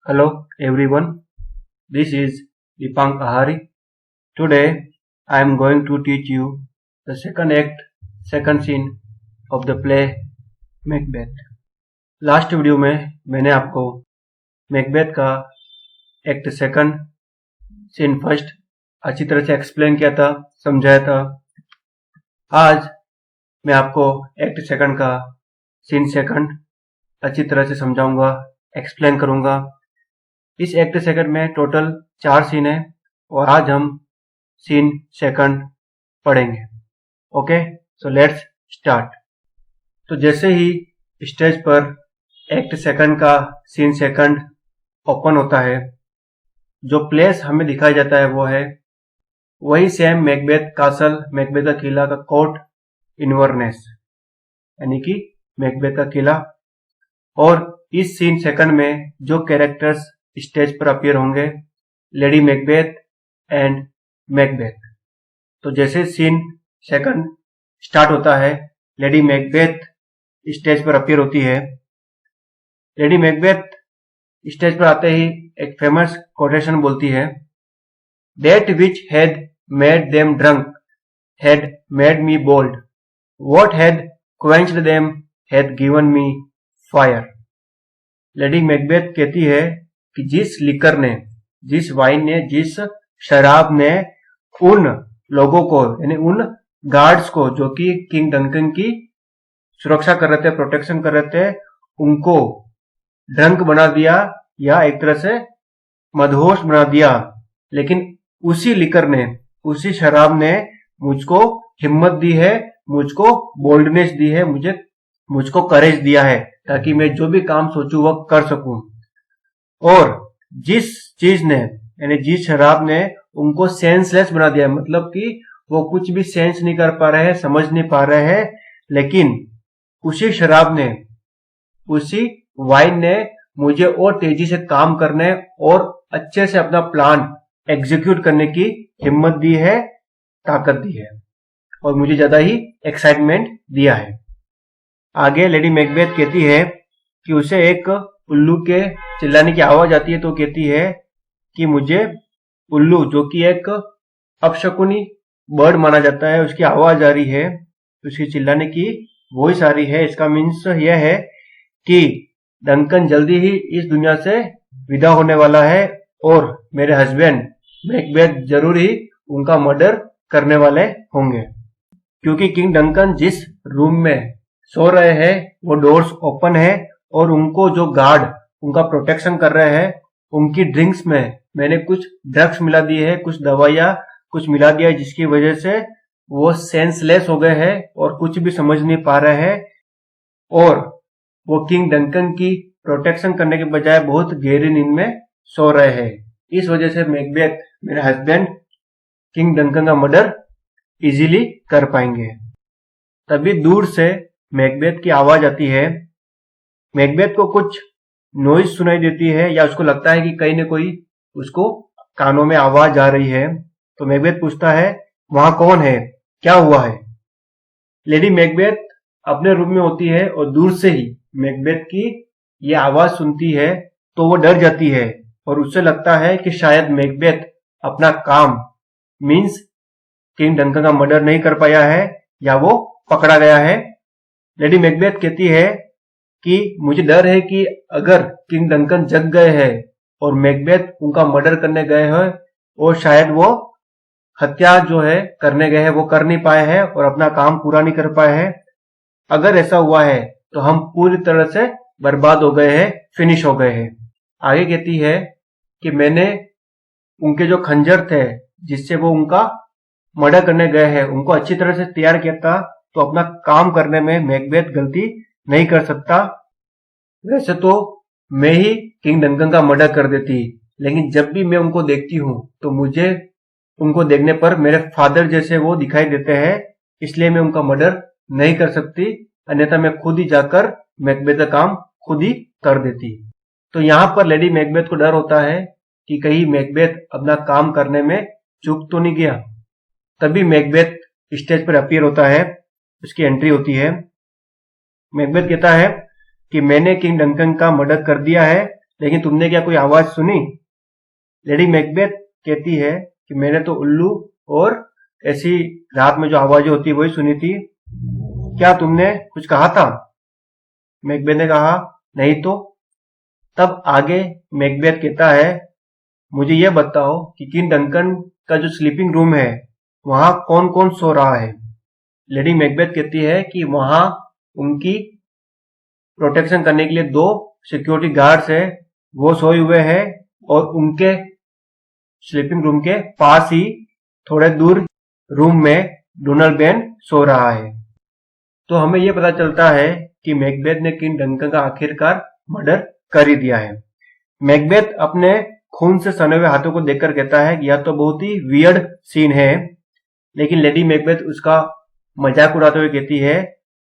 Hello everyone, this is Dipang Ahari. Today I am going to teach you the second act, second scene of the play Macbeth. Last video में मैंने आपको Macbeth का act second scene first अच्छी तरह से explain किया था, समझाया था। आज मैं आपको एक्ट सेकंड का सीन सेकंड अच्छी तरह से समझाऊंगा, एक्सप्लेन करूंगा। इस एक्ट सेकंड में टोटल 4 सीन है और आज हम सीन सेकंड पढ़ेंगे। Okay, so let's start. तो जैसे ही स्टेज पर एक्ट सेकंड का सीन सेकंड ओपन होता है, जो प्लेस हमें दिखाया जाता है वो है वही सेम मैकबेथ कासल, मैकबेथ का किला का कोर्ट इन्वर्नेस, यानी कि मैकबेथ का किला। और इस सीन सेकंड में जो कैरेक्टर्स स्टेज पर अपीयर होंगे, लेडी मैकबेथ एंड मैकबेथ। तो जैसे सीन सेकंड स्टार्ट होता है, लेडी मैकबेथ स्टेज पर अपीयर होती है। लेडी मैकबेथ स्टेज पर आते ही एक फेमस कोटेशन बोलती है, that which had made them drunk had made me bold, what had quenched them had given me fire. Lady Macbeth कहती है कि जिस लिकर ने, जिस वाइन ने, जिस शराब ने उन लोगों को, यानी उन गार्ड्स को जो कि किंग डंकन की सुरक्षा कर रहे थे, प्रोटेक्शन कर रहे थे, उनको ड्रंक बना दिया या एक तरह से मदहोश बना दिया। लेकिन उसी लिकर ने, उसी शराब ने मुझको हिम्मत दी है, मुझको बोल्डनेस दी है, मुझको करेज दिया है, ताकि मैं जो भी काम सोचूं वह कर सकूं। और जिस चीज ने, यानी जिस शराब ने उनको सेंसलेस बना दिया, मतलब कि वो कुछ भी सेंस नहीं कर पा रहे हैं, समझ नहीं पा रहे हैं, लेकिन उसी शराब ने, उसी वाइन ने मुझे और तेजी से काम करने और अच्छे से अपना प्लान एग्जीक्यूट करने की हिम्मत दी है, ताकत दी है, और मुझे ज्यादा ही एक्साइटमेंट दिया है। आगे लेडी मैकबेथ कहती है कि उसे एक उल्लू के चिल्लाने की आवाज आती है, तो कहती है कि मुझे उल्लू, जो कि एक अपशकुनी बर्ड माना जाता है, उसकी आवाज आ रही है, उसकी चिल्लाने की वॉइस आ रही है। इसका मीन्स यह है कि डंकन जल्दी ही इस दुनिया से विदा होने वाला है और मेरे हस्बैंड मैकबेथ जरूर ही उनका मर्डर करने वाले होंगे। क्योंकि किंग डंकन जिस रूम में सो रहे हैं वो डोर्स ओपन है और उनको जो गार्ड उनका प्रोटेक्शन कर रहे हैं, उनकी ड्रिंक्स में मैंने कुछ ड्रग्स मिला दिए है, कुछ दवाइयां कुछ मिला दिया है, जिसकी वजह से वो सेंसलेस हो गए हैं और कुछ भी समझ नहीं पा रहे हैं, और वो किंग डंकन की प्रोटेक्शन करने के बजाय बहुत गहरी नींद में सो रहे हैं। इस वजह से मैकबेथ, मेरे हस्बैंड, किंग डंकन का मर्डर इजीली कर पाएंगे। तभी दूर से मैकबेथ की आवाज आती है। मैकबेथ को कुछ नॉइज सुनाई देती है, या उसको लगता है कि कहीं न कोई उसको कानों में आवाज आ रही है। तो मैकबेथ पूछता है, वहां कौन है, क्या हुआ है। लेडी मैकबेथ अपने रूम में होती है और दूर से ही मैकबेथ की ये आवाज सुनती है तो वो डर जाती है और उससे लगता है कि शायद मैकबेथ अपना काम, मीन्स किंग डंकन का मर्डर नहीं कर पाया है या वो पकड़ा गया है। लेडी मैकबेथ कहती है कि मुझे डर है कि अगर किंग डंकन जग गए हैं और मैकबेथ उनका मर्डर करने गए हैं और शायद वो हत्या जो है करने गए हैं वो कर नहीं पाए हैं और अपना काम पूरा नहीं कर पाए हैं। अगर ऐसा हुआ है तो हम पूरी तरह से बर्बाद हो गए हैं, फिनिश हो गए हैं। आगे कहती है कि मैंने उनके जो खंजर थे जिससे वो उनका मर्डर करने गए हैं, उनको अच्छी तरह से तैयार किया था, तो अपना काम करने में मैकबेथ गलती नहीं कर सकता। वैसे तो मैं ही किंग डंकन का मर्डर कर देती, लेकिन जब भी मैं उनको देखती हूँ तो मुझे उनको देखने पर मेरे फादर जैसे वो दिखाई देते हैं, इसलिए मैं उनका मर्डर नहीं कर सकती, अन्यथा मैं खुद ही जाकर मैकबेथ का काम खुद ही कर देती। तो यहाँ पर लेडी मैकबेथ को डर होता है कि कहीं मैकबेथ अपना काम करने में चूक तो नहीं गया। तभी मैकबेथ स्टेज पर अपीयर होता है, उसकी एंट्री होती है। मैकबेथ कहता है कि मैंने किंग डंकन का मर्डर कर दिया है, लेकिन तुमने क्या कोई आवाज सुनी? लेडी मैकबेथ कहती है कि मैंने तो उल्लू और ऐसी रात में जो आवाजें होती है वही सुनी थी। क्या तुमने कुछ कहा था? मैकबेथ ने कहा, नहीं तो। तब आगे मैकबेथ कहता है, मुझे यह बताओ कि किंग डंकन का जो स्लीपिंग रूम है वहां कौन कौन सो रहा है? लेडी मैकबेथ कहती है कि वहां उनकी प्रोटेक्शन करने के लिए 2 सिक्योरिटी गार्ड्स है, वो सोए हुए हैं और उनके स्लीपिंग रूम के पास ही थोड़े दूर रूम में डोनाल्ड बेन सो रहा है। तो हमें यह पता चलता है कि मैकबेथ ने किंग डंकन का आखिरकार मर्डर कर ही दिया है। मैकबेथ अपने खून से सने हुए हाथों को देखकर कहता है कि यह तो बहुत ही वियर्ड सीन है, लेकिन लेडी मैकबेथ उसका मजाक उड़ाते हुए कहती है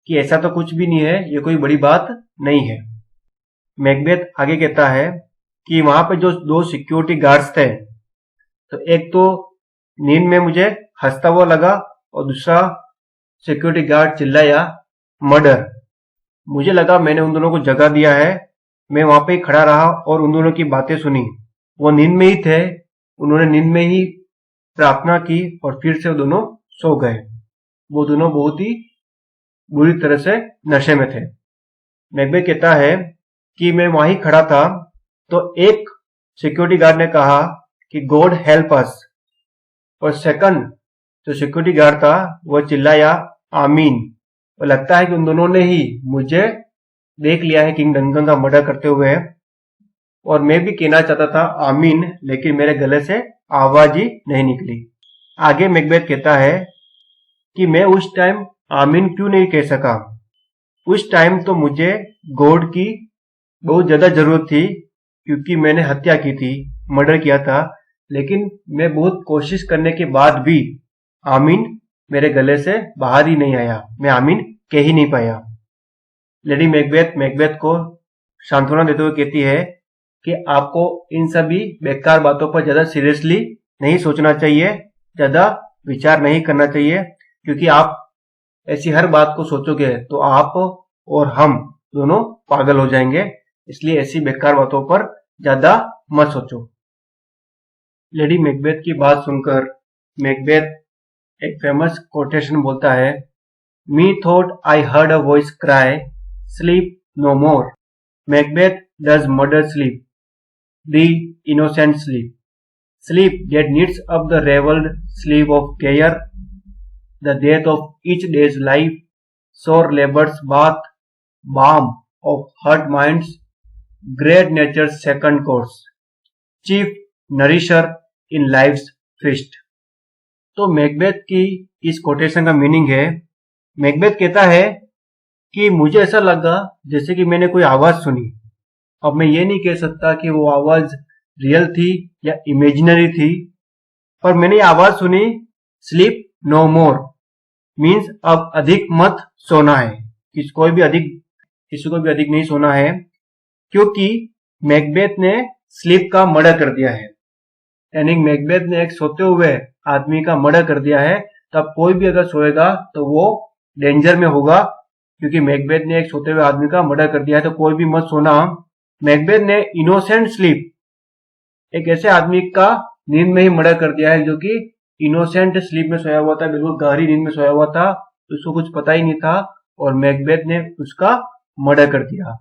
कि ऐसा तो कुछ भी नहीं है, ये कोई बड़ी बात नहीं है। मैकबेथ आगे कहता है कि वहां पे जो 2 सिक्योरिटी गार्ड्स थे, तो एक तो नींद में मुझे हंसता हुआ लगा और दूसरा सिक्योरिटी गार्ड चिल्लाया, मर्डर। मुझे लगा मैंने उन दोनों को जगा दिया है। मैं वहां पे ही खड़ा रहा और उन दोनों की बातें सुनी। वो नींद में ही थे, उन्होंने नींद में ही प्रार्थना की और फिर से वो दोनों सो गए। वो दोनों बहुत ही बुरी तरह से नशे में थे। मैकबेथ कहता है कि मैं वहीं खड़ा था तो एक सिक्योरिटी गार्ड ने कहा कि गॉड हेल्प अस, और सेकंड जो सिक्योरिटी गार्ड था वो चिल्लाया, आमीन। और लगता है कि उन दोनों ने ही मुझे देख लिया है किंग डंकन का मर्डर करते हुए, और मैं भी कहना चाहता था आमीन, लेकिन मेरे गले से आवाज ही नहीं निकली। आगे मैकबेथ कहता है कि मैं उस टाइम आमीन क्यों नहीं कह सका? उस टाइम तो मुझे गॉड की बहुत ज्यादा जरूरत थी, क्योंकि मैंने हत्या की थी, मर्डर किया था, लेकिन मैं बहुत कोशिश करने के बाद भी आमीन मेरे गले से बाहर ही नहीं आया, मैं आमीन कह ही नहीं पाया। लेडी मैकबेथ को सांत्वना देते हुए कहती है कि आपको इन सभी बेकार बातों पर ज्यादा सीरियसली नहीं सोचना चाहिए, ज्यादा विचार नहीं करना चाहिए, क्योंकि आप ऐसी हर बात को सोचोगे तो आप और हम दोनों पागल हो जाएंगे, इसलिए ऐसी बेकार बातों पर ज्यादा मत सोचो। लेडी मैकबेथ की बात सुनकर मैकबेथ एक फेमस कोटेशन बोलता है, methought I heard a voice cry, sleep no more. Macbeth does murder sleep, the innocent sleep, sleep that knits up the raveled sleeve of care, the death of each day's life, sore labor's bath, balm of hurt minds, great nature's second course, chief nourisher in life's feast। तो Macbeth की इस quotation का meaning है, Macbeth कहता है कि मुझे ऐसा लगा जैसे कि मैंने कोई आवाज सुनी। अब मैं ये नहीं कह सकता कि वो आवाज रियल थी या इमेजिनरी थी, पर मैंने ये आवाज सुनी, स्लीप नो मोर, मीन्स अब अधिक मत सोना है, किसी को भी अधिक नहीं सोना है, क्योंकि मैकबेथ ने स्लीप का मर्डर कर दिया है। यानी मैकबेथ ने एक सोते हुए आदमी का मर्डर कर दिया है, तब कोई भी अगर सोएगा तो वो डेंजर में होगा, क्योंकि मैकबेथ ने एक सोते हुए आदमी का मर्डर कर दिया है, तो कोई भी मत सोना। मैकबेथ ने इनोसेंट स्लीप, एक ऐसे आदमी का नींद में ही मर्डर कर दिया है जो कि इनोसेंट स्लीप में सोया हुआ था, बिल्कुल गहरी नींद में सोया हुआ था, उसको कुछ पता ही नहीं था, और मैकबेथ ने उसका मर्डर कर दिया।